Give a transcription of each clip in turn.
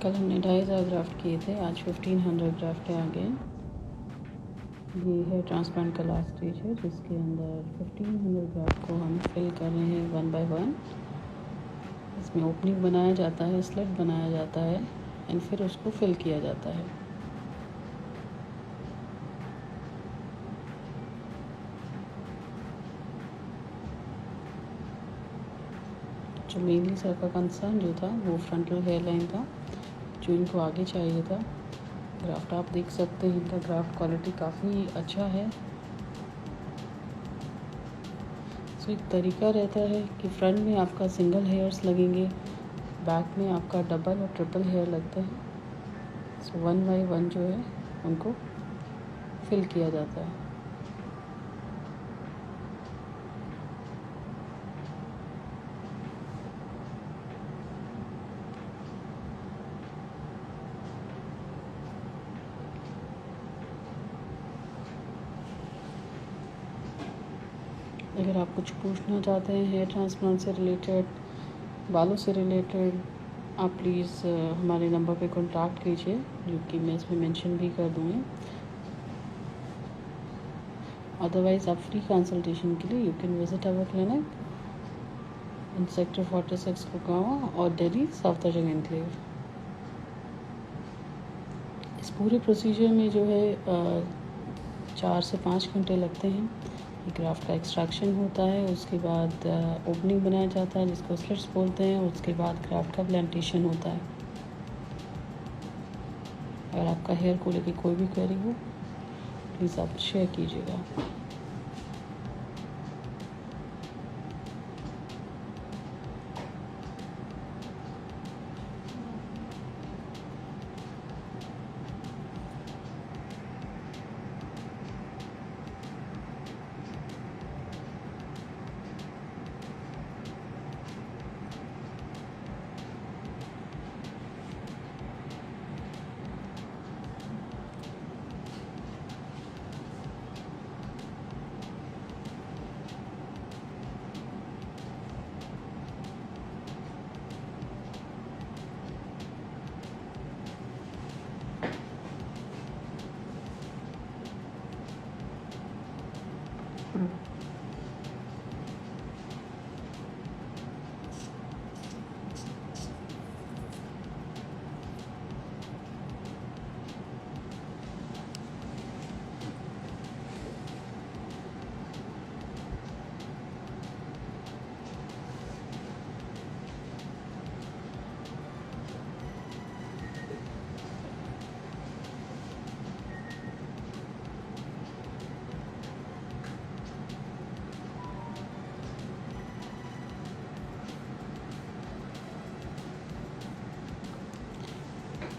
कल हमने 2500 ग्राफ्ट किए थे, आज 1500 ग्राफ्ट है आगे। ये है ट्रांसप्लांट का लास्ट स्टेज है, जिसके अंदर 1500 ग्राफ्ट को हम फिल कर रहे हैं 1 बाय 1। इसमें ओपनिंग बनाया जाता है, स्लिट बनाया जाता है एंड फिर उसको फिल किया जाता है। जो मेनली सर का कंसर्न जो था वो फ्रंटल हेयर लाइन था, जो इनको आगे चाहिए था। ग्राफ्ट आप देख सकते हैं, इनका ग्राफ्ट क्वालिटी काफ़ी अच्छा है। सो एक तरीका रहता है कि फ्रंट में आपका सिंगल हेयर्स लगेंगे, बैक में आपका डबल और ट्रिपल हेयर लगता है। सो 1 बाय 1 जो है उनको फिल किया जाता है। अगर आप कुछ पूछना चाहते हैं हेयर ट्रांसप्लांट से रिलेटेड, बालों से रिलेटेड, आप प्लीज़ हमारे नंबर पे कॉन्टैक्ट कीजिए, जो कि मैं इसमें मेंशन भी कर दूँगी। अदरवाइज़ आप फ्री कंसल्टेशन के लिए you can visit our clinic in sector 46 Gurgaon और दिल्ली साउथ अर्जन एनक्लेव। इस पूरे प्रोसीजर में जो है 4 से 5 घंटे लगते हैं। ग्राफ्ट का एक्सट्रैक्शन होता है, उसके बाद ओपनिंग बनाया जाता है जिसको स्लिट्स बोलते हैं, उसके बाद ग्राफ्ट का प्लांटेशन होता है। अगर आपका हेयर को लेकर कोई भी क्वेरी हो प्लीज़ आप शेयर कीजिएगा।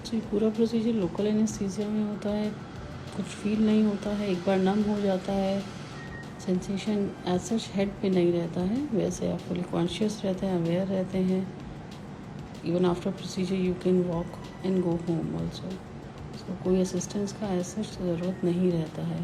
तो ये पूरा प्रोसीजर लोकल एनेस्थीसिया में होता है, कुछ फील नहीं होता है, एक बार नम हो जाता है, सेंसेशन एज सच हेड पे नहीं रहता है, वैसे आप फुली कॉन्शियस रहते हैं, अवेयर रहते हैं। Even after procedure you can walk and go home also. So कोई असिस्टेंस का एज सच ज़रूरत नहीं रहता है।